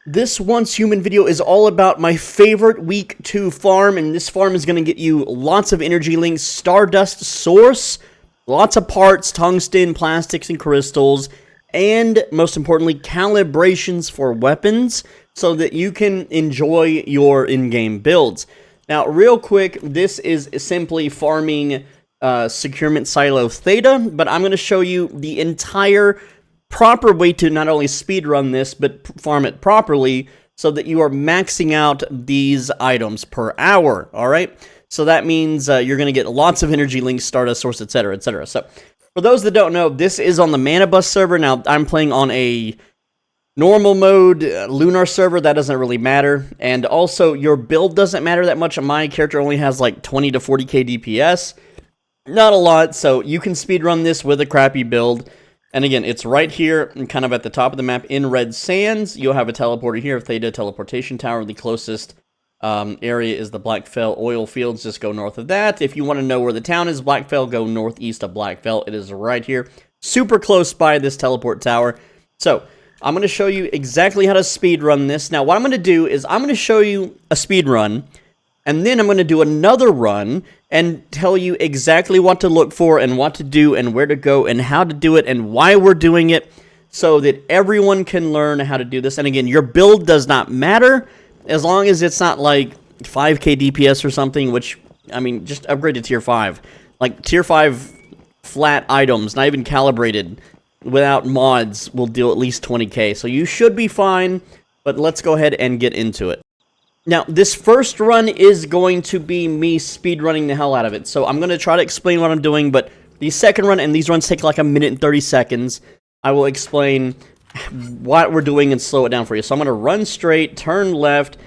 This Once Human video is all about my favorite week 2 farm, and this farm is going to get you lots of energy links, stardust source, lots of parts, tungsten, plastics, and crystals, and most importantly, calibrations for weapons so that you can enjoy your in-game builds. Now, real quick, this is simply farming securement silo theta, but I'm going to show you the entire proper way to not only speedrun this, but farm it properly so that you are maxing out these items per hour, alright? So that means you're going to get lots of energy links, stardust source, etc., etc. So, for those that don't know, this is on the Manibus server. Now, I'm playing on a normal mode, lunar server, that doesn't really matter. And also, your build doesn't matter that much. My character only has like 20 to 40k DPS. Not a lot, so you can speedrun this with a crappy build. And again, it's right here, kind of at the top of the map in red sands. You'll have a teleporter here, Theta teleportation tower. The closest area is the Blackfell oil fields. Just go north of that. If you want to know where the town is, Blackfell, go northeast of Blackfell. It is right here, super close by this teleport tower. So, I'm going to show you exactly how to speedrun this. Now, what I'm going to do is I'm going to show you a speedrun, and then I'm going to do another run and tell you exactly what to look for and what to do and where to go and how to do it and why we're doing it so that everyone can learn how to do this. And again, your build does not matter as long as it's not like 5k DPS or something, which, I mean, just upgrade to tier 5. Like, tier 5 flat items, not even calibrated, without mods, will do at least 20k. So you should be fine, but let's go ahead and get into it. Now, this first run is going to be me speedrunning the hell out of it. So I'm going to try to explain what I'm doing, but the second run, and these runs take like a minute and 30 seconds, I will explain what we're doing and slow it down for you. So I'm going to run straight, turn left,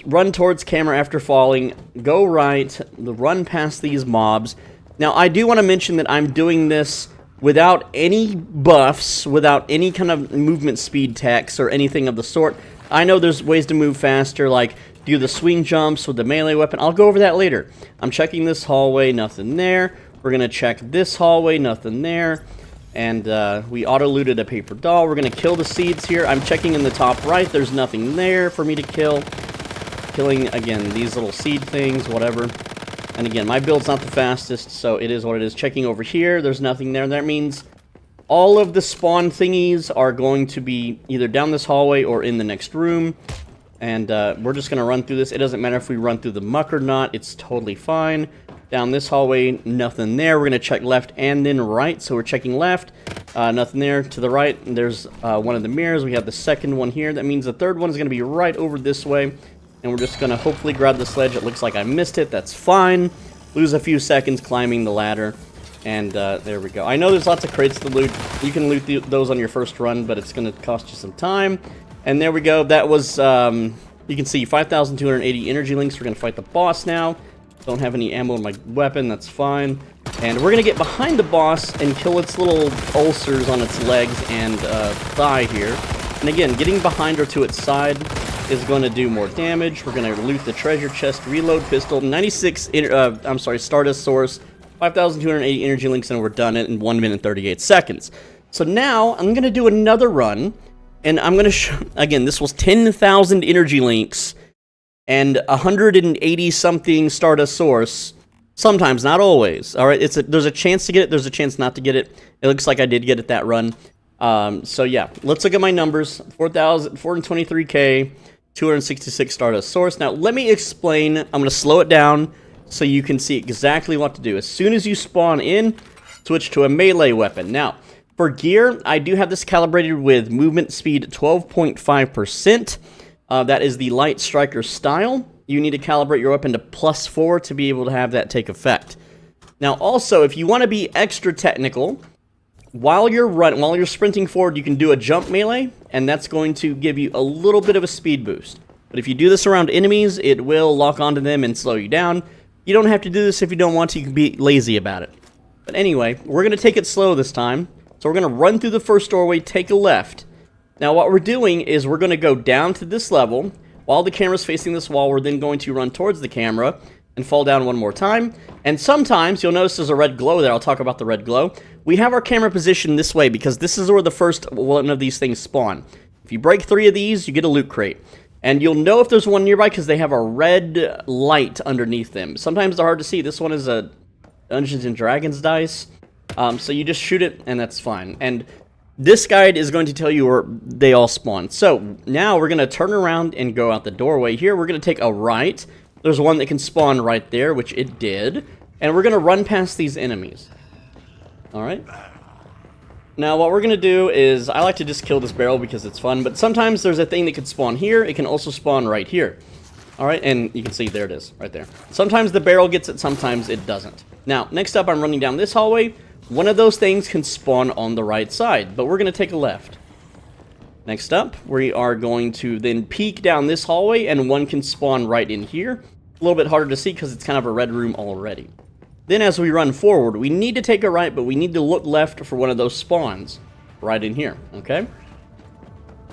run towards camera after falling, go right, run past these mobs. Now, I do want to mention that I'm doing this without any buffs, without any kind of movement speed techs or anything of the sort. I know there's ways to move faster, like do the swing jumps with the melee weapon. I'll go over that later. I'm checking this hallway, nothing there. We're going to check this hallway, nothing there. And we auto-looted a paper doll. We're going to kill the seeds here. I'm checking in the top right. There's nothing there for me to kill. Killing, again, these little seed things, whatever. And again, my build's not the fastest, so it is what it is. Checking over here, there's nothing there. That means all of the spawn thingies are going to be either down this hallway or in the next room. And we're just going to run through this. It doesn't matter if we run through the muck or not. It's totally fine. Down this hallway, nothing there. We're going to check left and then right. So we're checking left. Nothing there. To the right, there's one of the mirrors. We have the second one here. That means the third one is going to be right over this way. And we're just going to hopefully grab the sledge. It looks like I missed it. That's fine. Lose a few seconds climbing the ladder. And there we go. I know there's lots of crates to loot. You can loot those on your first run, but it's going to cost you some time. And there we go. That was, you can see, 5,280 energy links. We're going to fight the boss now. Don't have any ammo in my weapon. That's fine. And we're going to get behind the boss and kill its little ulcers on its legs and thigh here. And again, getting behind or to its side is going to do more damage. We're going to loot the treasure chest, reload pistol, 96, stardust source, 5,280 energy links, and we're done it in 1 minute 38 seconds. So now, I'm going to do another run, and I'm going to show, again, this was 10,000 energy links, and 180-something stardust source, sometimes, not always, alright? There's a chance to get it, there's a chance not to get it. It looks like I did get it that run. So yeah, let's look at my numbers. 423k, 266 stardust source. Now, let me explain. I'm going to slow it down so you can see exactly what to do. As soon as you spawn in, switch to a melee weapon. Now, for gear, I do have this calibrated with movement speed 12.5%. That is the light striker style. You need to calibrate your weapon to +4 to be able to have that take effect. Now, also, if you want to be extra technical, while you're sprinting forward, you can do a jump melee, and that's going to give you a little bit of a speed boost. But if you do this around enemies, it will lock onto them and slow you down. You don't have to do this if you don't want to. You can be lazy about it. But anyway, we're going to take it slow this time. So we're going to run through the first doorway, take a left. Now what we're doing is we're going to go down to this level. While the camera's facing this wall, we're then going to run towards the camera and fall down one more time. And sometimes, you'll notice there's a red glow there. I'll talk about the red glow. We have our camera positioned this way because this is where the first one of these things spawn. If you break 3 of these, you get a loot crate. And you'll know if there's one nearby because they have a red light underneath them. Sometimes they're hard to see. This one is a Dungeons and Dragons dice. So you just shoot it, and that's fine. And this guide is going to tell you where they all spawn. So now we're going to turn around and go out the doorway here. We're going to take a right. There's one that can spawn right there, which it did. And we're going to run past these enemies. Alright. Now, what we're going to do is, I like to just kill this barrel because it's fun, but sometimes there's a thing that can spawn here. It can also spawn right here. Alright, and you can see, there it is, right there. Sometimes the barrel gets it, sometimes it doesn't. Now, next up, I'm running down this hallway. One of those things can spawn on the right side, but we're going to take a left. Next up, we are going to then peek down this hallway, and one can spawn right in here. A little bit harder to see because it's kind of a red room already. Then as we run forward, we need to take a right, but we need to look left for one of those spawns right in here, okay?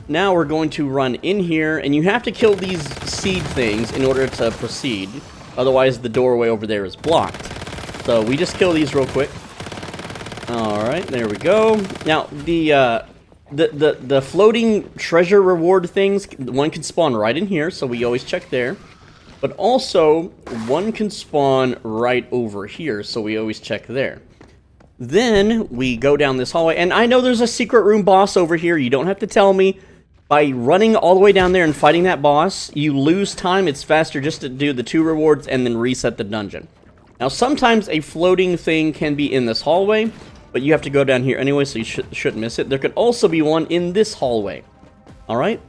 Now we're going to run in here, and you have to kill these seed things in order to proceed. Otherwise, the doorway over there is blocked. So we just kill these real quick. Alright, there we go. Now, the floating treasure reward things, one can spawn right in here, so we always check there. But also, one can spawn right over here, so we always check there. Then, we go down this hallway, and I know there's a secret room boss over here, you don't have to tell me. By running all the way down there and fighting that boss, you lose time, it's faster just to do the 2 rewards and then reset the dungeon. Now, sometimes a floating thing can be in this hallway, but you have to go down here anyway, so you shouldn't miss it. There could also be one in this hallway. Alright?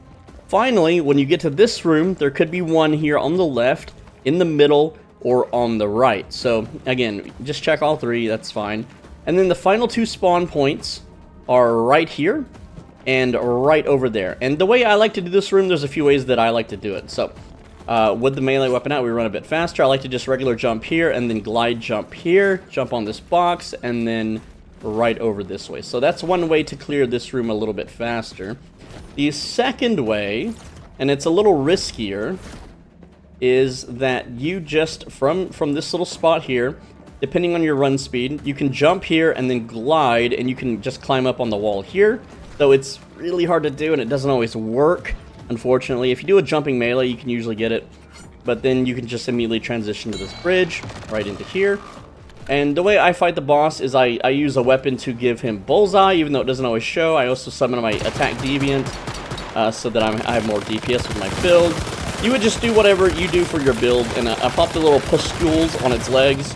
Finally, when you get to this room, there could be one here on the left, in the middle, or on the right. So, again, just check all 3, that's fine. And then the final 2 spawn points are right here, and right over there. And the way I like to do this room, there's a few ways that I like to do it. So, with the melee weapon out, we run a bit faster. I like to just regular jump here, and then glide jump here, jump on this box, and then right over this way. So that's one way to clear this room a little bit faster. The second way, and it's a little riskier, is that you just, from this little spot here, depending on your run speed, you can jump here and then glide, and you can just climb up on the wall here. Though it's really hard to do, and it doesn't always work, unfortunately. If you do a jumping melee, you can usually get it. But then you can just immediately transition to this bridge, right into here. And the way I fight the boss is I use a weapon to give him bullseye, even though it doesn't always show. I also summon my attack deviant, so that I have more DPS with my build. You would just do whatever you do for your build, and I pop the little pustules on its legs,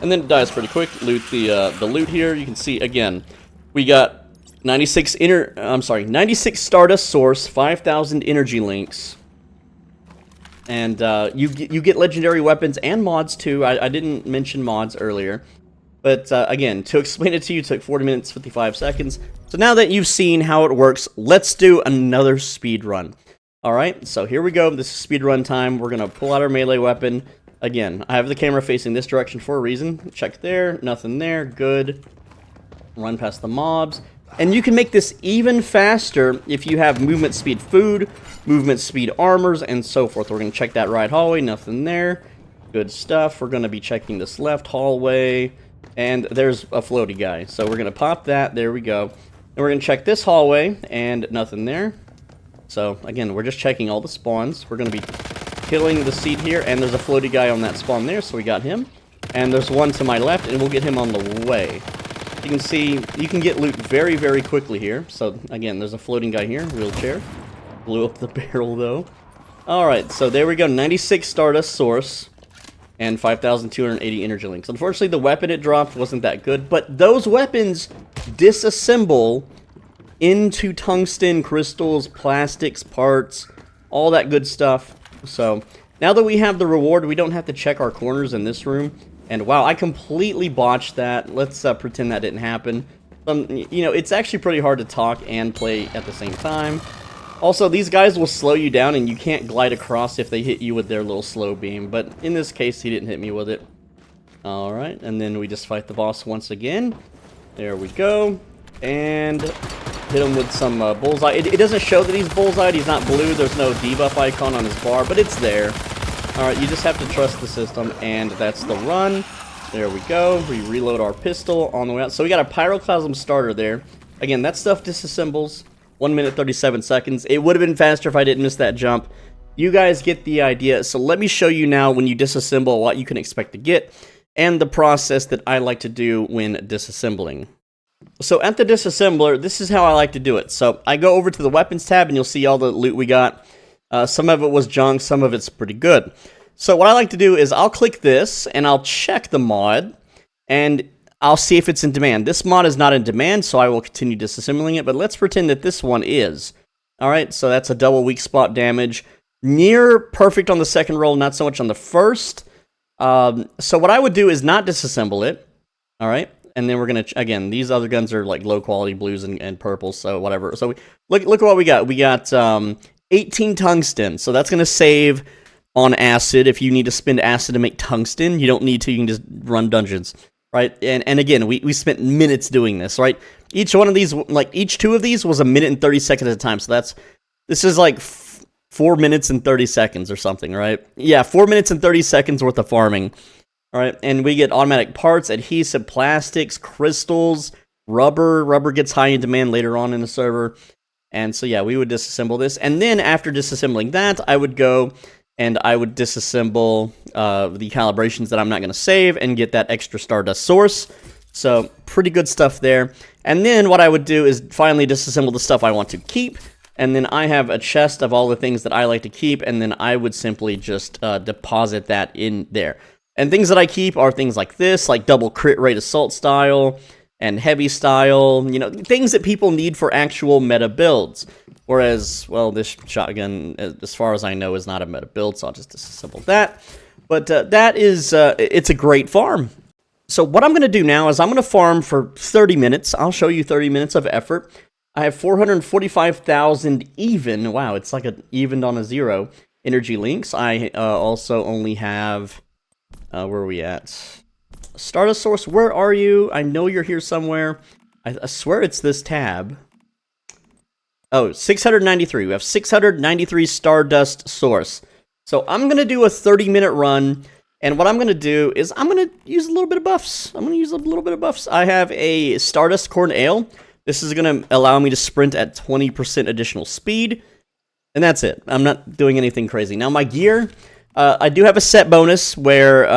and then it dies pretty quick. Loot the loot here. You can see, again, we got 96 stardust source, 5,000 energy links. And you get legendary weapons and mods too. I didn't mention mods earlier. But again, to explain it to you took 40 minutes, 55 seconds. So now that you've seen how it works, let's do another speed run. Alright, so here we go. This is speed run time. We're going to pull out our melee weapon. Again, I have the camera facing this direction for a reason. Check there, nothing there, good. Run past the mobs. And you can make this even faster if you have movement speed food, movement speed armors, and so forth. We're going to check that right hallway, nothing there. Good stuff. We're going to be checking this left hallway, and there's a floaty guy. So we're going to pop that, there we go. And we're going to check this hallway, and nothing there. So again, we're just checking all the spawns. We're going to be killing the seed here, and there's a floaty guy on that spawn there, so we got him. And there's one to my left, and we'll get him on the way. You can see, you can get loot very, very quickly here. So, again, there's a floating guy here, wheelchair. Blew up the barrel, though. Alright, so there we go, 96 stardust source, and 5,280 energy links. Unfortunately, the weapon it dropped wasn't that good, but those weapons disassemble into tungsten, crystals, plastics, parts, all that good stuff. So, now that we have the reward, we don't have to check our corners in this room. And wow, I completely botched that. Let's pretend that didn't happen. You know, it's actually pretty hard to talk and play at the same time. Also, these guys will slow you down, and you can't glide across if they hit you with their little slow beam. But in this case, he didn't hit me with it. Alright, and then we just fight the boss once again. There we go. And hit him with some bullseye. It doesn't show that he's bullseyed. He's not blue. There's no debuff icon on his bar, but it's there. Alright, you just have to trust the system, and that's the run. There we go. We reload our pistol on the way out. So we got a pyroclasm starter there. Again, that stuff disassembles. 1 minute 37 seconds. It would have been faster if I didn't miss that jump. You guys get the idea. So let me show you now when you disassemble what you can expect to get and the process that I like to do when disassembling. So at the disassembler, this is how I like to do it. So I go over to the weapons tab and you'll see all the loot we got. Some of it was junk, some of it's pretty good. So what I like to do is I'll click this and I'll check the mod and I'll see if it's in demand. This mod is not in demand, so I will continue disassembling it, but let's pretend that this one is. Alright, so that's a double weak spot damage. Near perfect on the second roll, not so much on the first. So what I would do is not disassemble it. Alright, and then we're going to, again, these other guns are like low quality blues and purples, so whatever. So look at what we got. We got 18 tungsten, so that's going to save on acid. If you need to spend acid to make tungsten, you don't need to, you can just run dungeons. Right, and again, we spent minutes doing this, right? Each one of these, like, each two of these was 1 minute and 30 seconds at a time, so this is like 4 minutes and 30 seconds or something, right? Yeah, 4 minutes and 30 seconds worth of farming, all right? And we get automatic parts, adhesive, plastics, crystals, rubber. Rubber gets high in demand later on in the server, and so yeah, we would disassemble this, and then after disassembling that, I would go and I would disassemble the calibrations that I'm not going to save and get that extra stardust source. So, pretty good stuff there. And then what I would do is finally disassemble the stuff I want to keep. And then I have a chest of all the things that I like to keep, and then I would simply just deposit that in there. And things that I keep are things like this, like double crit rate assault style, and heavy style, you know, things that people need for actual meta builds. Whereas, well, this shotgun, as far as I know, is not a meta build, so I'll just disassemble that. But that is, it's a great farm. So what I'm going to do now is I'm going to farm for 30 minutes. I'll show you 30 minutes of effort. I have 445,000 even. Wow, it's like an evened on a zero energy links. I also only have, where are we at? Stardust source, where are you? I know you're here somewhere. I swear it's this tab. Oh, 693. We have 693 Stardust source. So I'm going to do a 30-minute run, and what I'm going to do is I'm going to use a little bit of buffs. I have a Stardust Corn Ale. This is going to allow me to sprint at 20% additional speed, and that's it. I'm not doing anything crazy. Now, my gear, I do have a set bonus where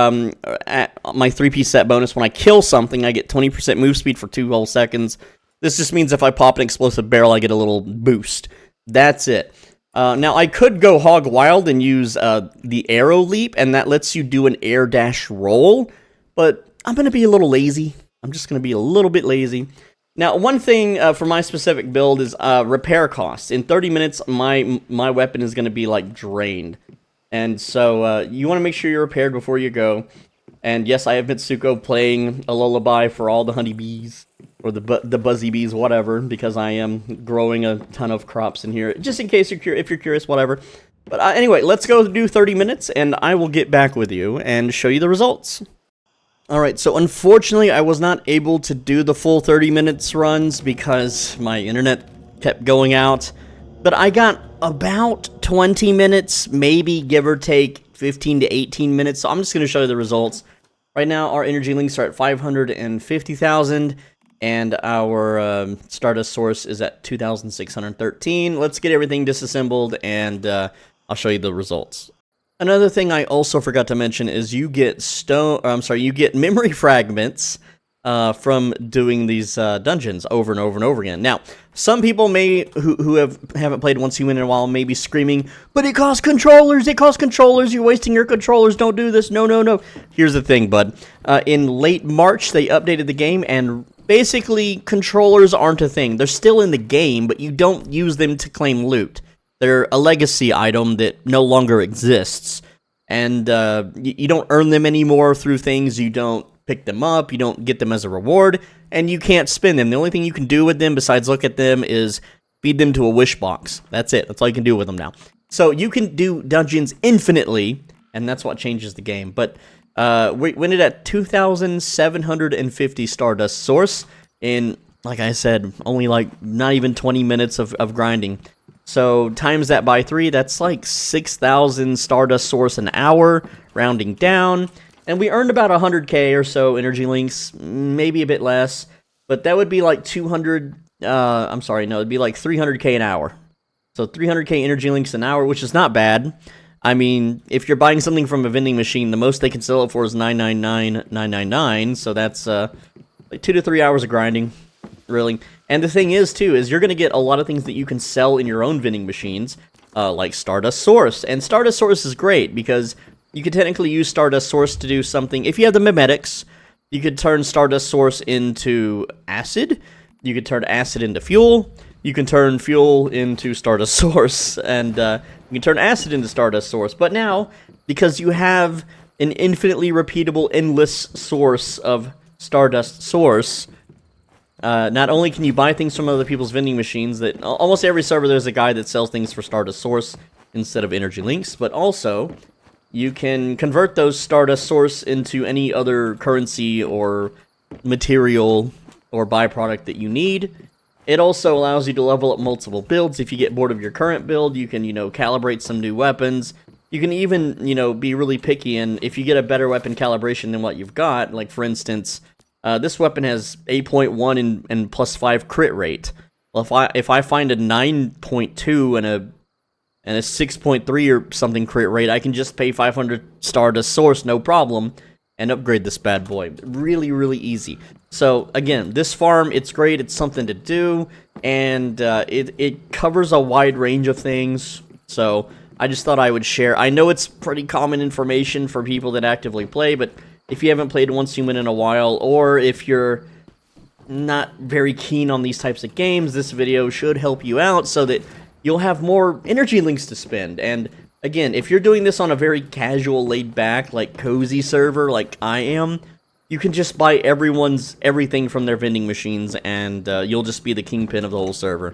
at my 3-piece set bonus, when I kill something, I get 20% move speed for 2 whole seconds. This just means if I pop an explosive barrel, I get a little boost. That's it. Now, I could go hog wild and use the arrow leap, and that lets you do an air dash roll, but I'm going to be a little lazy. I'm just going to be a little bit lazy. Now, one thing for my specific build is repair costs. In 30 minutes, my weapon is going to be, like, drained. And so you want to make sure you're repaired before you go. And yes, I have Mitsuko playing a lullaby for all the honeybees, or the buzzy bees, whatever, because I am growing a ton of crops in here, just in case if you're curious, whatever. But anyway, let's go do 30 minutes, and I will get back with you and show you the results. Alright, so unfortunately, I was not able to do the full 30 minutes runs because my internet kept going out, but I got about 20 minutes, maybe give or take 15 to 18 minutes, so I'm just going to show you the results. Right now, our energy links are at 550,000, and our Stardust source is at 2,613. Let's get everything disassembled, and I'll show you the results. Another thing I also forgot to mention is you get you get memory fragments from doing these dungeons over and over and over again. Now, some people who haven't played Once Human in a while may be screaming, but it costs controllers, you're wasting your controllers, don't do this, no. Here's the thing, bud. In late March, they updated the game, and basically, controllers aren't a thing. They're still in the game, but you don't use them to claim loot. They're a legacy item that no longer exists, and you don't earn them anymore through things. You don't pick them up, you don't get them as a reward, and you can't spend them. The only thing you can do with them besides look at them is feed them to a wish box. That's it. That's all you can do with them now. So you can do dungeons infinitely, and that's what changes the game. But we went in at 2,750 Stardust source in, like I said, only like not even 20 minutes of grinding. So times that by 3, that's like 6,000 Stardust source an hour, rounding down. And we earned about 100k or so energy links, maybe a bit less. But that would be like 200 I'm sorry, no, it'd be like 300k an hour. So 300k energy links an hour, which is not bad. I mean, if you're buying something from a vending machine, the most they can sell it for is 999,999. So that's like 2 to 3 hours of grinding, really. And the thing is, too, is you're going to get a lot of things that you can sell in your own vending machines, like Stardust Source. And Stardust Source is great because you could technically use Stardust Source to do something. If you have the memetics, you could turn Stardust Source into acid. You could turn acid into fuel. You can turn fuel into Stardust Source. And you can turn acid into Stardust Source. But now, because you have an infinitely repeatable, endless source of Stardust Source, not only can you buy things from other people's vending machines, that almost every server there's a guy that sells things for Stardust Source instead of energy links, but also you can convert those Stardust Source into any other currency or material or byproduct that you need. It also allows you to level up multiple builds. If you get bored of your current build, you can, calibrate some new weapons. You can even, be really picky, and if you get a better weapon calibration than what you've got, like for instance, this weapon has 8.1 and plus 5 crit rate. Well, if I find a 9.2 and a 6.3 or something crit rate, I can just pay 500 Stardust Source, no problem, and upgrade this bad boy. Really, really easy. So, again, this farm, it's great, it's something to do, and it covers a wide range of things, so I just thought I would share. I know it's pretty common information for people that actively play, but if you haven't played Once Human in a while, or if you're not very keen on these types of games, this video should help you out so that you'll have more energy links to spend. And again, if you're doing this on a very casual, laid-back, like cozy server like I am, you can just buy everything from their vending machines, and you'll just be the kingpin of the whole server.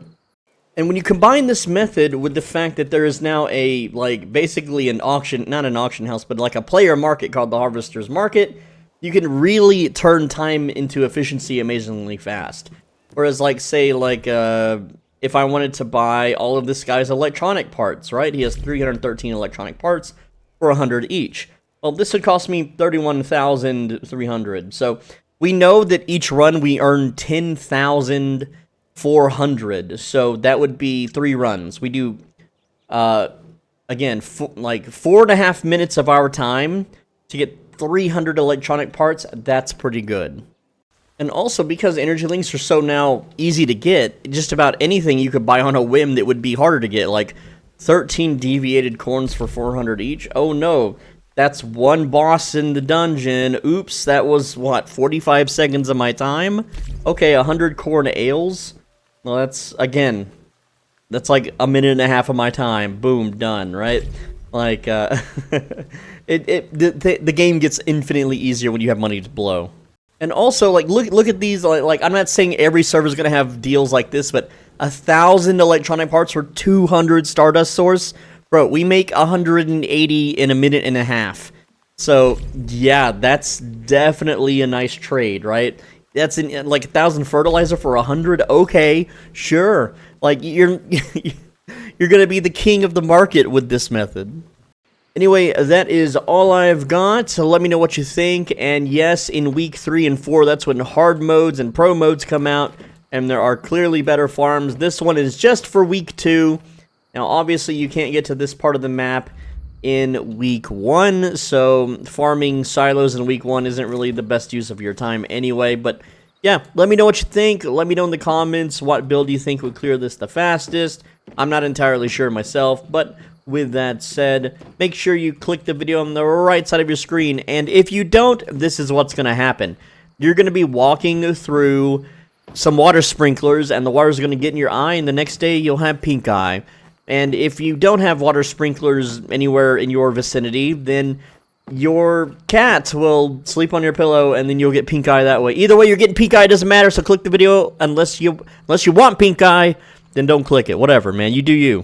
And when you combine this method with the fact that there is now basically an auction, not an auction house, but like a player market called the Harvester's Market, you can really turn time into efficiency amazingly fast. Whereas, if I wanted to buy all of this guy's electronic parts, right? He has 313 electronic parts for 100 each. Well, this would cost me 31,300. So we know that each run we earn 10,400. So that would be 3 runs. We do, again, 4.5 minutes of our time to get 300 electronic parts. That's pretty good. And also, because energy links are so now easy to get, just about anything you could buy on a whim that would be harder to get, like 13 deviated corns for 400 each. Oh no, that's one boss in the dungeon. Oops, that was, 45 seconds of my time? Okay, 100 corn ales. Well, that's like a minute and a half of my time. Boom, done, right? The game gets infinitely easier when you have money to blow. And also, look at these, I'm not saying every server's gonna have deals like this, but 1,000 electronic parts for 200 Stardust Source? Bro, we make 180 in a minute and a half. So, yeah, that's definitely a nice trade, right? That's 1,000 fertilizer for 100? Okay, sure. You're gonna be the king of the market with this method. Anyway, that is all I've got, so let me know what you think, and yes, in week 3 and 4, that's when hard modes and pro modes come out, and there are clearly better farms. This one is just for week 2. Now, obviously, you can't get to this part of the map in week 1, so farming silos in week 1 isn't really the best use of your time anyway, but yeah, let me know what you think. Let me know in the comments what build you think would clear this the fastest. I'm not entirely sure myself, but with that said, make sure you click the video on the right side of your screen, and if you don't, this is what's going to happen. You're going to be walking through some water sprinklers, and the water's going to get in your eye, and the next day you'll have pink eye. And if you don't have water sprinklers anywhere in your vicinity, then your cat will sleep on your pillow, and then you'll get pink eye that way. Either way, you're getting pink eye, doesn't matter, so click the video. Unless you want pink eye, then don't click it. Whatever, man, you do you.